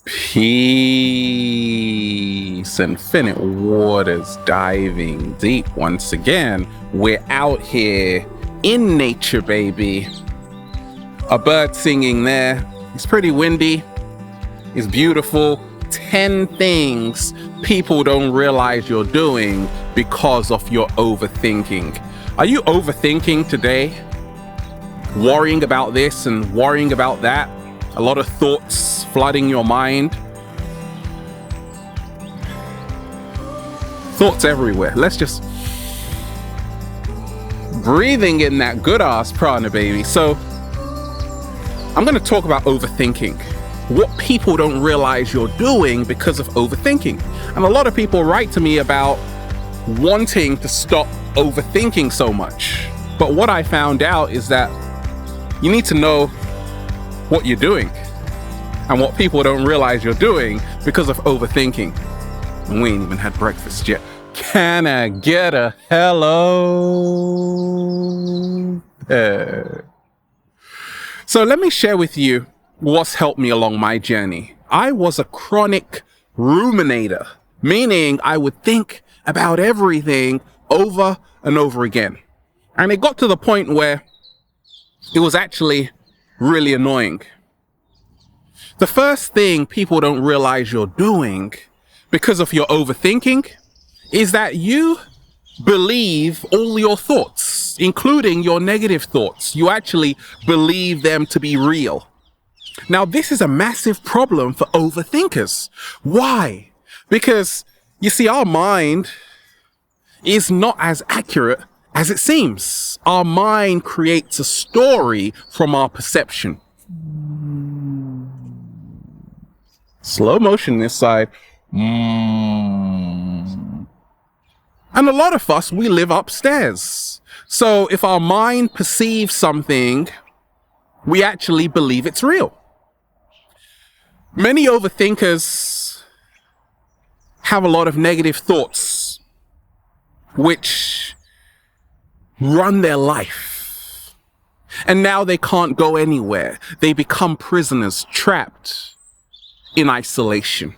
Peace, infinite waters diving deep once again. We're out here in nature, baby. A bird singing there. It's pretty windy. It's beautiful. 10 things people don't realize you're doing because of your overthinking. Are you overthinking today? Worrying about this and worrying about that? A lot of thoughts flooding your mind. Thoughts everywhere. Let's just breathing in that good ass prana, baby. So I'm going to talk about overthinking. What people don't realize you're doing because of overthinking. And a lot of people write to me about wanting to stop overthinking so much. But what I found out is that you need to know what you're doing and what people don't realize you're doing because of overthinking. And we ain't even had breakfast yet. Can I get a hello? So let me share with you what's helped me along my journey. I was a chronic ruminator, meaning I would think about everything over and over again. And it got to the point where it was actually really annoying. The first thing people don't realize you're doing because of your overthinking is that you believe all your thoughts, including your negative thoughts. You actually believe them to be real. Now, this is a massive problem for overthinkers. Why? Because, you see, our mind is not as accurate as it seems. Our mind creates a story from our perception. Slow motion this side. And a lot of us, we live upstairs. So if our mind perceives something, we actually believe it's real. Many overthinkers have a lot of negative thoughts, which run their life. And now they can't go anywhere. They become prisoners, trapped in isolation.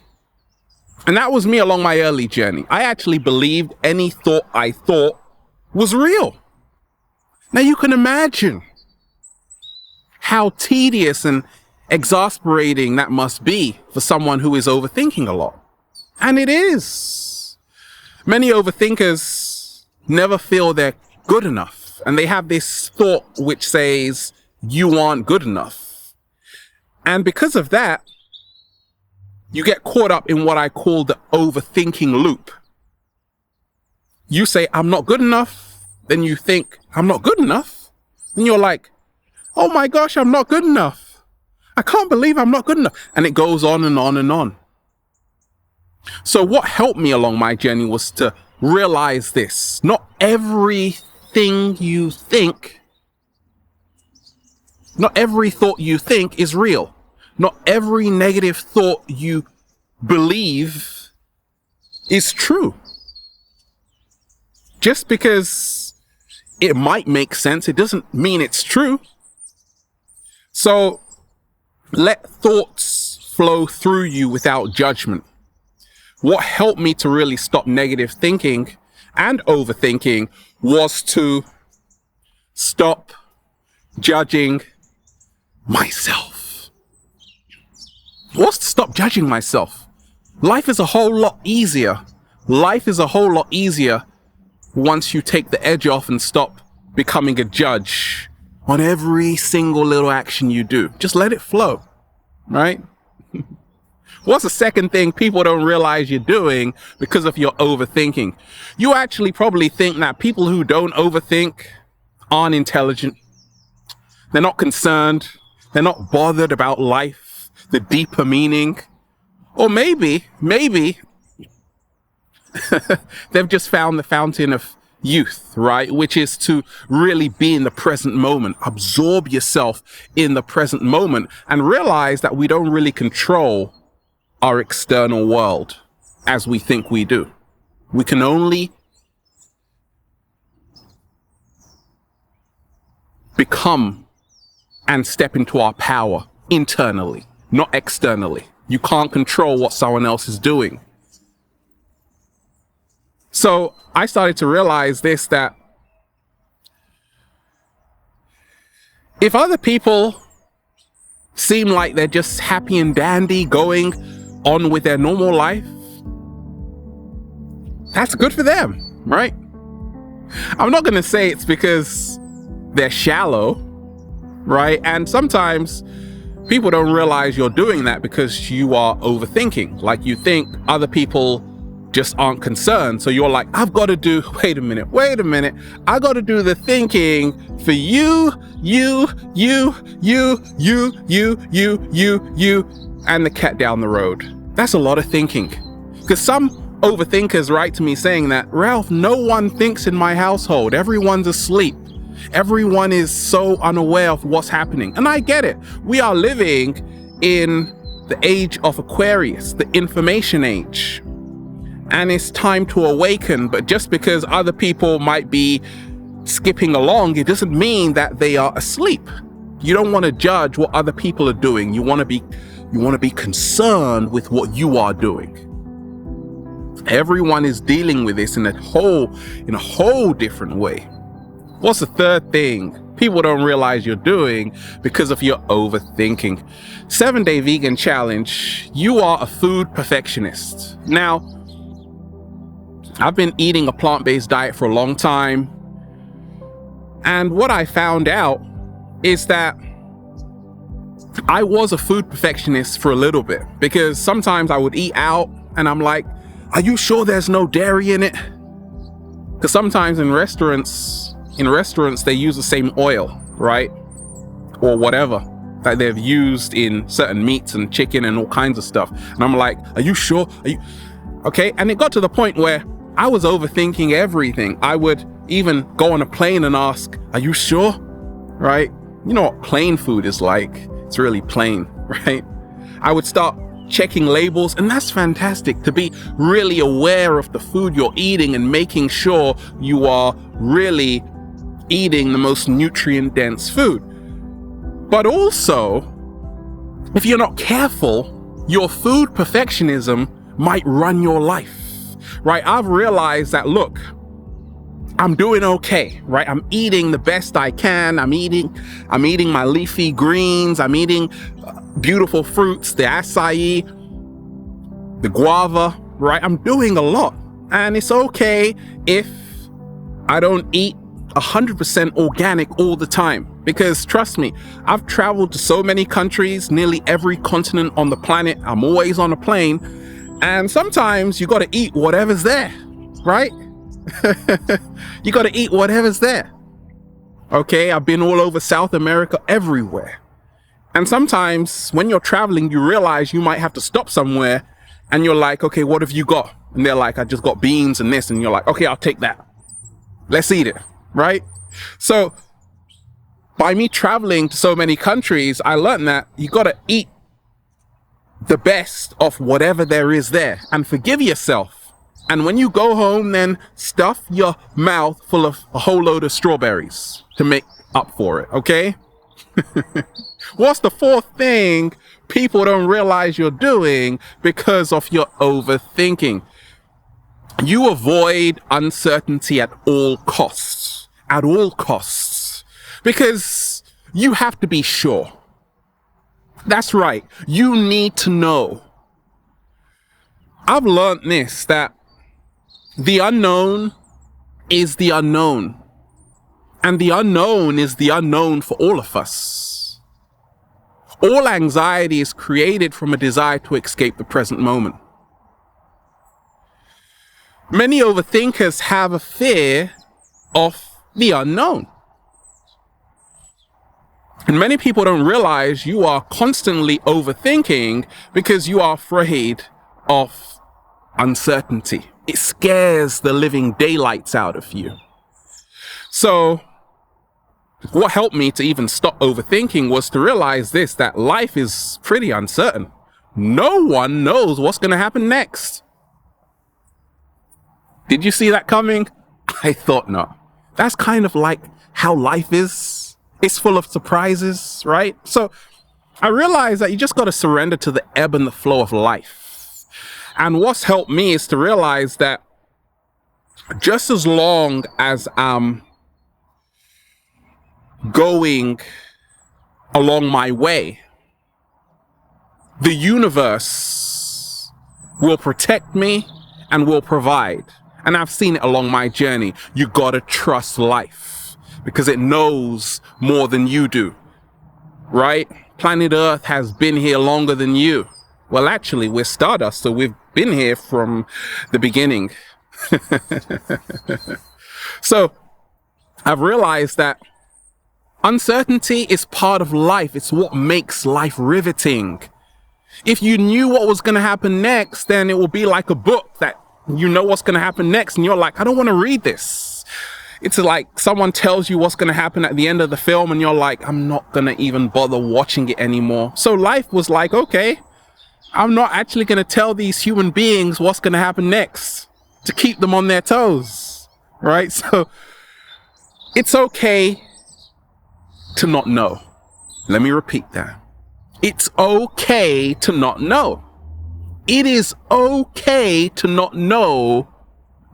And that was me along my early journey. I actually believed any thought I thought was real. Now you can imagine how tedious and exasperating that must be for someone who is overthinking a lot. And it is. Many overthinkers never feel they're good enough. And they have this thought which says, you aren't good enough. And because of that, you get caught up in what I call the overthinking loop. You say, I'm not good enough. Then you think, I'm not good enough. And you're like, oh my gosh, I'm not good enough. I can't believe I'm not good enough. And it goes on and on and on. So what helped me along my journey was to realize this. Not everything you think, not every thought you think is real. Not every negative thought you believe is true. Just because it might make sense, it doesn't mean it's true. So let thoughts flow through you without judgment. What helped me to really stop negative thinking and overthinking was to stop judging myself. Was to stop judging myself. Life is a whole lot easier. Life is a whole lot easier once you take the edge off and stop becoming a judge on every single little action you do. Just let it flow, right? What's the second thing people don't realize you're doing because of your overthinking? You actually probably think that people who don't overthink aren't intelligent. They're not concerned. They're not bothered about life, the deeper meaning. Or maybe they've just found the fountain of youth, right? Which is to really be in the present moment, absorb yourself in the present moment, and realize that we don't really control our external world as we think we do. We can only become and step into our power internally, not externally. You can't control what someone else is doing. So I started to realize this, that if other people seem like they're just happy and dandy going on with their normal life, that's good for them, right? I'm not going to say it's because they're shallow, right? And sometimes people don't realize you're doing that because you are overthinking. Like, you think other people just aren't concerned. So you're like, I've got to do, wait a minute. I got to do the thinking for you, and the cat down the road. That's a lot of thinking. Because some overthinkers write to me saying that, Ralph, no one thinks in my household. Everyone's asleep. Everyone is so unaware of what's happening. And I get it. We are living in the age of Aquarius, the information age. And it's time to awaken. But just because other people might be skipping along, it doesn't mean that they are asleep. You don't want to judge what other people are doing. You want to be concerned with what you are doing. Everyone is dealing with this in a whole different way. What's the third thing people don't realize you're doing because of your overthinking? 7-day vegan challenge. You are a food perfectionist. Now, I've been eating a plant-based diet for a long time. And what I found out is that I was a food perfectionist for a little bit, because sometimes I would eat out and I'm like, are you sure there's no dairy in it? Because sometimes in restaurants they use the same oil, right? Or whatever that they've used in certain meats and chicken and all kinds of stuff. And I'm like, are you sure? Okay? And it got to the point where I was overthinking everything. I would even go on a plane and ask, are you sure? Right? You know what plain food is like. It's really plain, right? I would start checking labels, and that's fantastic, to be really aware of the food you're eating and making sure you are really eating the most nutrient dense food. But also, if you're not careful, your food perfectionism might run your life, right? I've realized that, look, I'm doing okay, right? I'm eating the best I can. I'm eating my leafy greens. I'm eating beautiful fruits, the acai, the guava, right? I'm doing a lot. And it's okay if I don't eat 100% organic all the time, because trust me, I've traveled to so many countries, nearly every continent on the planet. I'm always on a plane, and sometimes you got to eat whatever's there, right? You got to eat whatever's there. Okay, I've been all over South America, everywhere. And sometimes when you're traveling, you realize you might have to stop somewhere, and you're like, okay, what have you got? And they're like, I just got beans and this. And you're like, okay, I'll take that. Let's eat it, right? So by me traveling to so many countries, I learned that you got to eat the best of whatever there is there and forgive yourself. And when you go home, then stuff your mouth full of a whole load of strawberries to make up for it, okay? What's the fourth thing people don't realize you're doing because of your overthinking? You avoid uncertainty at all costs. At all costs. Because you have to be sure. That's right. You need to know. I've learned this, that the unknown is the unknown. And the unknown is the unknown for all of us. All anxiety is created from a desire to escape the present moment. Many overthinkers have a fear of the unknown. And many people don't realize you are constantly overthinking because you are afraid of uncertainty. It scares the living daylights out of you. So what helped me to even stop overthinking was to realize this, that life is pretty uncertain. No one knows what's going to happen next. Did you see that coming? I thought not. That's kind of like how life is. It's full of surprises, right? So I realized that you just got to surrender to the ebb and the flow of life. And what's helped me is to realize that just as long as I'm going along my way, the universe will protect me and will provide. And I've seen it along my journey. You gotta trust life because it knows more than you do, right? Planet Earth has been here longer than you. Well, actually, we're Stardust, so we've been here from the beginning. So I've realized that uncertainty is part of life. It's what makes life riveting. If you knew what was going to happen next, then it will be like a book that you know what's going to happen next. And you're like, I don't want to read this. It's like someone tells you what's going to happen at the end of the film and you're like, I'm not going to even bother watching it anymore. So life was like, okay, I'm not actually going to tell these human beings what's going to happen next to keep them on their toes, right? So it's okay to not know. Let me repeat that. It's okay to not know. It is okay to not know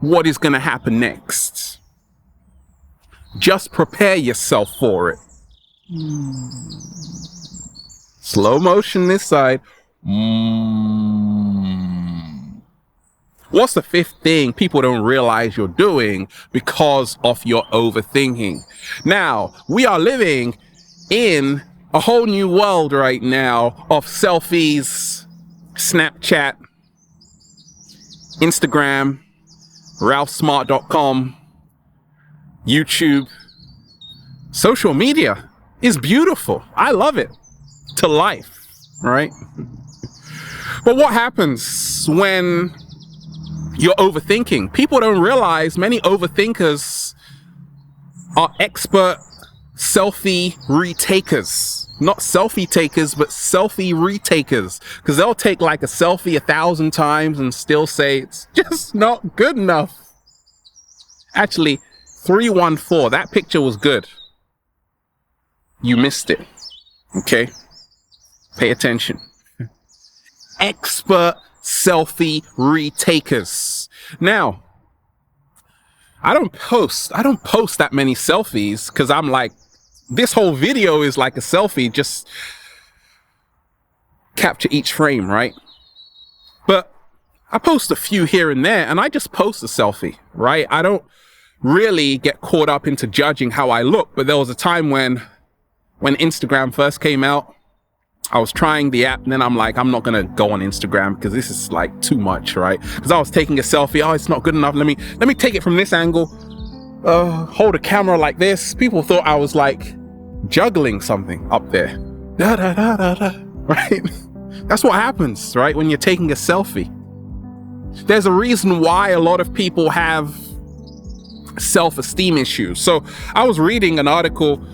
what is going to happen next. Just prepare yourself for it. Slow motion this side. What's the fifth thing people don't realize you're doing because of your overthinking? Now, we are living in a whole new world right now of selfies, Snapchat, Instagram, ralphsmart.com, YouTube. Social media is beautiful. I love it to life, right? But what happens when you're overthinking? People don't realize many overthinkers are expert selfie retakers. Not selfie takers, but selfie retakers. Because they'll take like a selfie 1,000 times and still say it's just not good enough. Actually, 314, that picture was good. You missed it. Okay? Pay attention. Expert selfie retakers. Now, I don't post that many selfies because I'm like, this whole video is like a selfie, just capture each frame, right? But I post a few here and there and I just post a selfie, right? I don't really get caught up into judging how I look, but there was a time when Instagram first came out, I was trying the app and then I'm like, I'm not gonna go on Instagram because this is like too much, right? Because I was taking a selfie, oh, it's not good enough. Let me take it from this angle, hold a camera like this. People thought I was like juggling something up there, right? That's what happens, right? When you're taking a selfie. There's a reason why a lot of people have self-esteem issues. So I was reading an article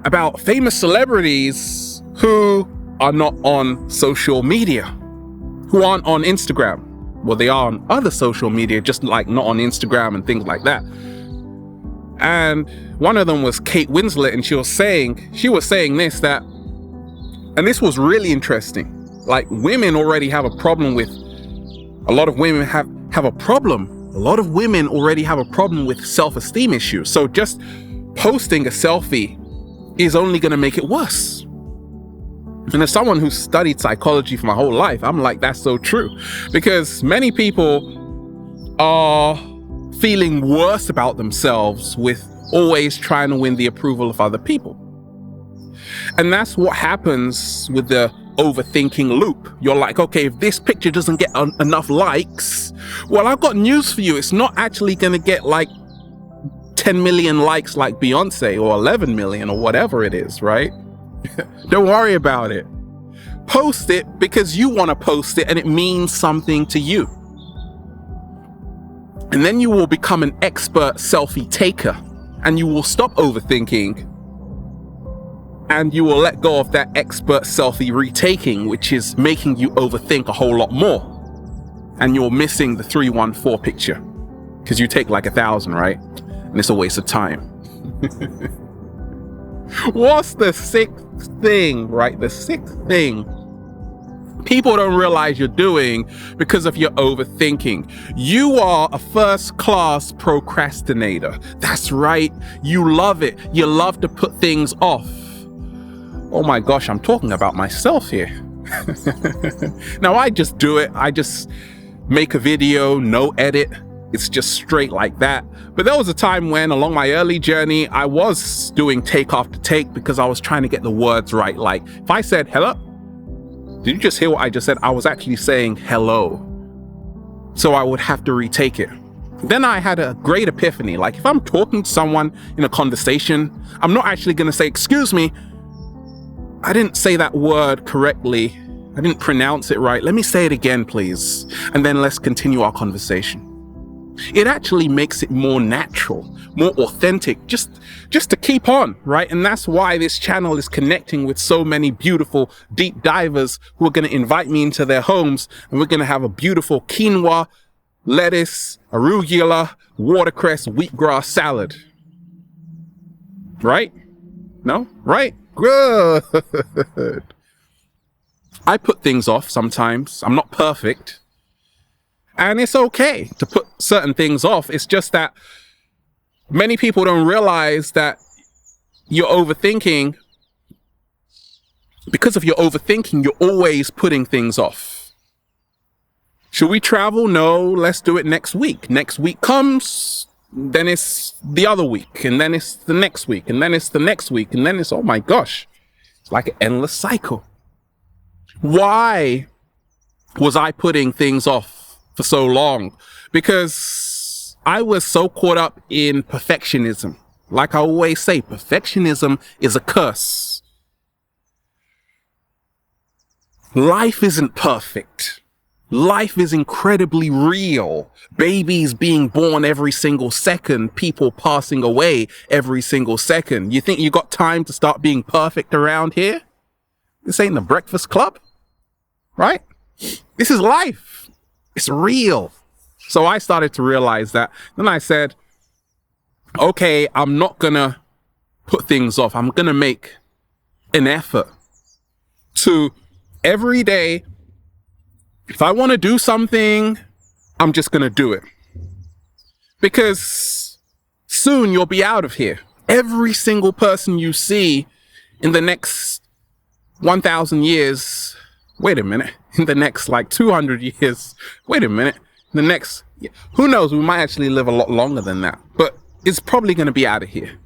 about famous celebrities who are not on social media, who aren't on Instagram. Well, they are on other social media, just like not on Instagram and things like that. And one of them was Kate Winslet, and she was saying this, that, and this was really interesting. Like, women already have a problem with, a lot of women have a problem. A lot of women already have a problem with self-esteem issues. So just posting a selfie is only going to make it worse. And as someone who's studied psychology for my whole life, I'm like, that's so true. Because many people are feeling worse about themselves with always trying to win the approval of other people. And that's what happens with the overthinking loop. You're like, okay, if this picture doesn't get enough likes, well, I've got news for you. It's not actually going to get like 10 million likes like Beyonce or 11 million or whatever it is, right? Don't worry about it. Post it because you want to post it and it means something to you. And then you will become an expert selfie taker and you will stop overthinking and you will let go of that expert selfie retaking, which is making you overthink a whole lot more. And you're missing the 314 picture because you take like 1,000, right? And it's a waste of time. What's the sixth thing, right? The sixth thing people don't realize you're doing because of your overthinking. You are a first-class procrastinator. That's right. You love it. You love to put things off. Oh my gosh, I'm talking about myself here. Now I just do it. I just make a video, no edit. It's just straight like that. But there was a time when, along my early journey, I was doing take after take because I was trying to get the words right. Like, if I said hello, did you just hear what I just said? I was actually saying hello. So I would have to retake it. Then I had a great epiphany. Like, if I'm talking to someone in a conversation, I'm not actually going to say, excuse me, I didn't say that word correctly. I didn't pronounce it right. Let me say it again, please. And then let's continue our conversation. It actually makes it more natural, more authentic, just to keep on, right? And that's why this channel is connecting with so many beautiful deep divers who are going to invite me into their homes, and we're going to have a beautiful quinoa, lettuce, arugula, watercress, wheatgrass salad. Right? No? Right? Good. I put things off sometimes. I'm not perfect. And it's okay to put certain things off. It's just that many people don't realize that you're overthinking. Because of your overthinking, you're always putting things off. Should we travel? No, let's do it next week. Next week comes, then it's the other week, and then it's the next week, and then it's the next week, and then it's, oh my gosh, it's like an endless cycle. Why was I putting things off for so long? Because I was so caught up in perfectionism. Like I always say, perfectionism is a curse. Life isn't perfect. Life is incredibly real. Babies being born every single second, people passing away every single second. You think you got time to start being perfect around here? This ain't the Breakfast Club, right? This is life. It's real. So I started to realize that. Then I said, okay, I'm not gonna put things off. I'm gonna make an effort to every day, if I want to do something, I'm just gonna do it. Because soon you'll be out of here. Every single person you see in the next 1,000 years, wait a minute, in the next like 200 years, wait a minute, the next, who knows, we might actually live a lot longer than that, but it's probably going to be out of here.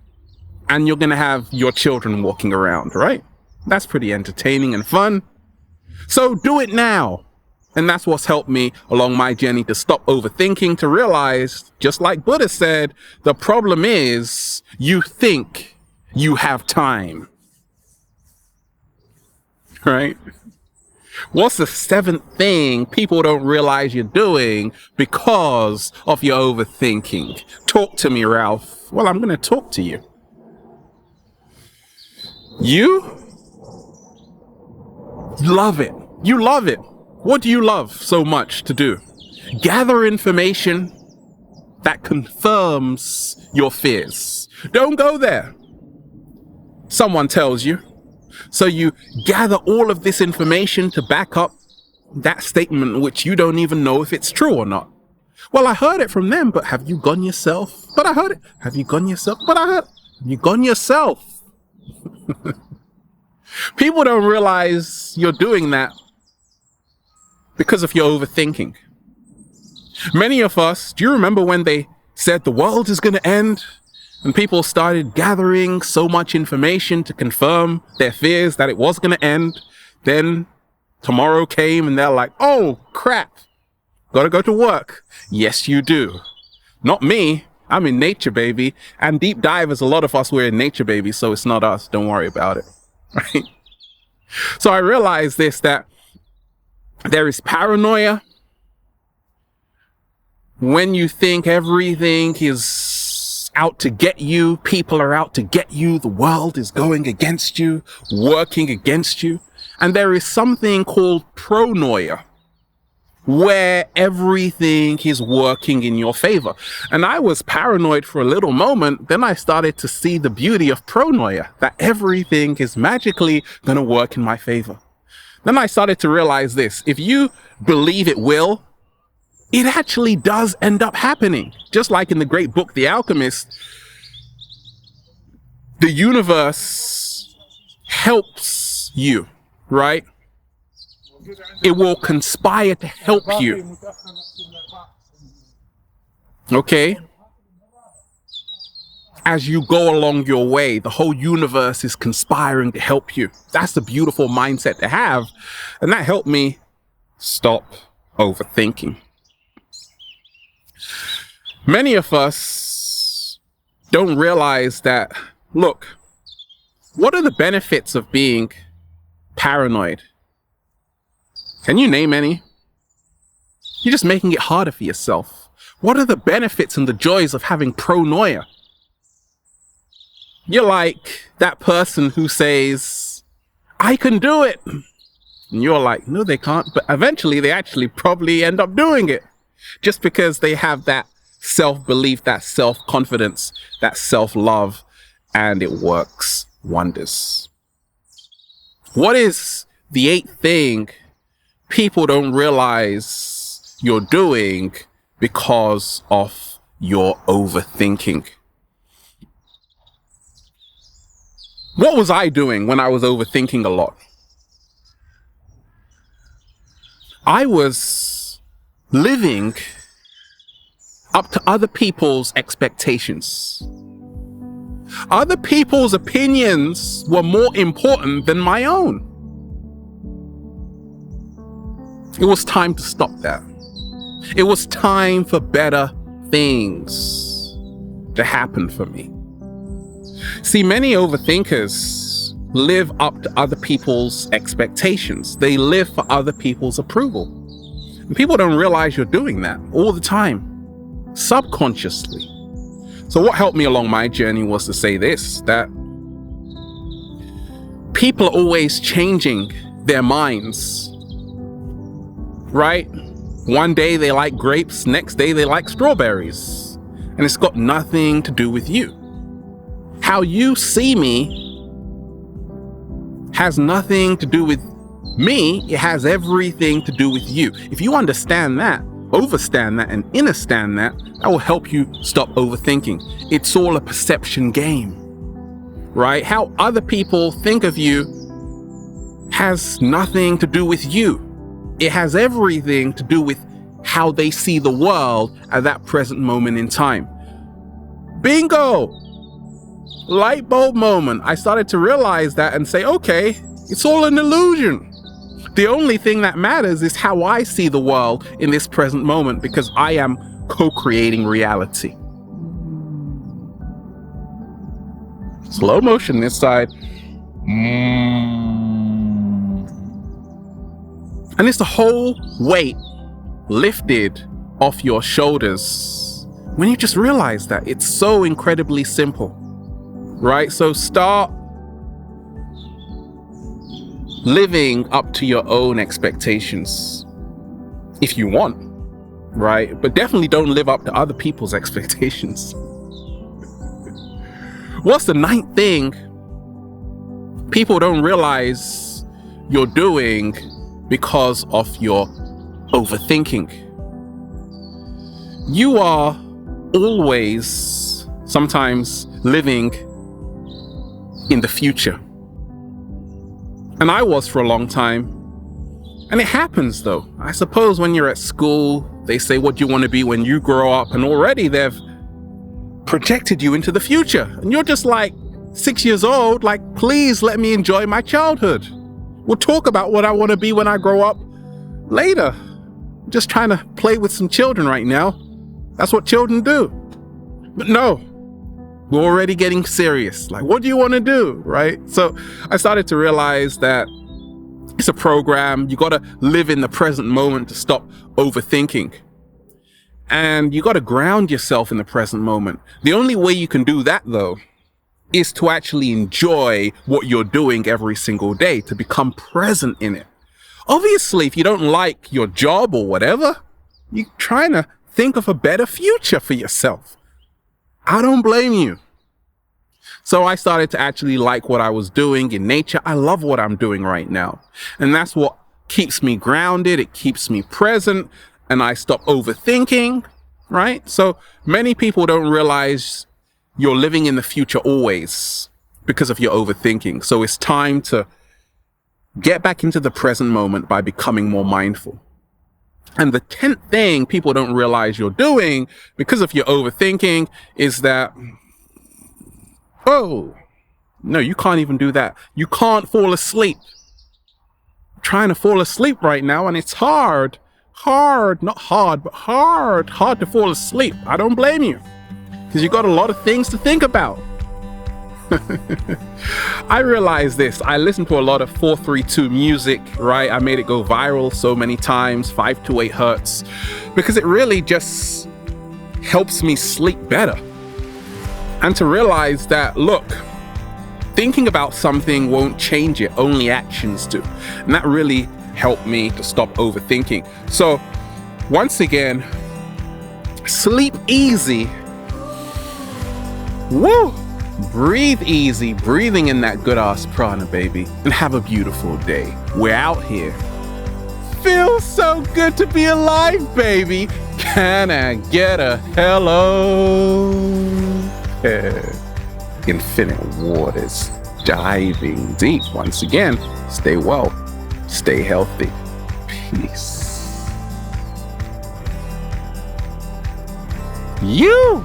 And you're going to have your children walking around, right? That's pretty entertaining and fun. So do it now. And that's what's helped me along my journey to stop overthinking, to realize, just like Buddha said, the problem is you think you have time. Right? What's the seventh thing people don't realize you're doing because of your overthinking? Talk to me, Ralph. Well, I'm going to talk to you. You love it. You love it. What do you love so much to do? Gather information that confirms your fears. Don't go there. Someone tells you. So you gather all of this information to back up that statement, which you don't even know if it's true or not. Well, I heard it from them, but have you gone yourself? But I heard it. Have you gone yourself? But I heard it. Have you gone yourself? People don't realize you're doing that because of your overthinking. Many of us, do you remember when they said the world is going to end? And people started gathering so much information to confirm their fears that it was going to end. Then tomorrow came and they're like, oh crap, gotta go to work. Yes, you do. Not me. I'm in nature, baby. And deep divers, a lot of us, we're in nature, baby. So it's not us. Don't worry about it. Right? So I realized this, that there is paranoia when you think everything is out to get you, people are out to get you, the world is going against you, working against you. And there is something called pronoia, where everything is working in your favor. And I was paranoid for a little moment. Then I started to see the beauty of pronoia, that everything is magically going to work in my favor. Then I started to realize this: if you believe it will, it actually does end up happening. Just like in the great book, The Alchemist, the universe helps you, right? It will conspire to help you. Okay? As you go along your way, the whole universe is conspiring to help you. That's a beautiful mindset to have. And that helped me stop overthinking. Many of us don't realize that, look, what are the benefits of being paranoid? Can you name any? You're just making it harder for yourself. What are the benefits and the joys of having pronoia? You're like that person who says, I can do it. And you're like, no, they can't. But eventually they actually probably end up doing it. Just because they have that self-belief, that self-confidence, that self-love, and it works wonders. What is the 8th thing people don't realize you're doing because of your overthinking? What was I doing when I was overthinking a lot? I was living up to other people's expectations. Other people's opinions were more important than my own. It was time to stop that. It was time for better things to happen for me. See, many overthinkers live up to other people's expectations. They live for other people's approval. And people don't realize you're doing that all the time, subconsciously. So what helped me along my journey was to say this, that people are always changing their minds, right? One day they like grapes, next day they like strawberries. And it's got nothing to do with you. How you see me has nothing to do with me. It has everything to do with you. If you understand that, overstand that, and understand that, that will help you stop overthinking. It's all a perception game, right? How other people think of you has nothing to do with you. It has everything to do with how they see the world at that present moment in time. Bingo! Light bulb moment. I started to realize that and say, okay, it's all an illusion. The only thing that matters is how I see the world in this present moment, because I am co-creating reality. Slow motion this side. And it's the whole weight lifted off your shoulders when you just realize that it's so incredibly simple. Right? So start living up to your own expectations if you want, right? But definitely don't live up to other people's expectations. What's the 9th thing people don't realize you're doing because of your overthinking? You are always sometimes living in the future. And I was for a long time. And it happens though. I suppose when you're at school, they say what you want to be when you grow up, and already they've projected you into the future. And you're just like 6 years old, like, please let me enjoy my childhood. We'll talk about what I want to be when I grow up later. I'm just trying to play with some children right now. That's what children do. But no. We're already getting serious. Like, what do you want to do, right? So I started to realize that it's a program. You got to live in the present moment to stop overthinking. And you got to ground yourself in the present moment. The only way you can do that, though, is to actually enjoy what you're doing every single day, to become present in it. Obviously, if you don't like your job or whatever, you're trying to think of a better future for yourself. I don't blame you. So I started to actually like what I was doing in nature. I love what I'm doing right now. And that's what keeps me grounded. It keeps me present. And I stop overthinking, right? So many people don't realize you're living in the future always because of your overthinking. So it's time to get back into the present moment by becoming more mindful. And the 10th thing people don't realize you're doing because of your overthinking is that, oh, no, you can't even do that. You can't fall asleep. I'm trying to fall asleep right now, and it's hard, not hard, but hard to fall asleep. I don't blame you, because you got a lot of things to think about. I realize this. I listen to a lot of 432 music, right? I made it go viral so many times, 528 hertz, because it really just helps me sleep better. And to realize that, look, thinking about something won't change it, only actions do. And that really helped me to stop overthinking. So once again, sleep easy. Woo! Breathe easy, breathing in that good ass prana, baby, and have a beautiful day. We're out here. Feels so good to be alive, baby. Can I get a hello? Infinite waters, diving deep. Once again, stay well, stay healthy. Peace. You.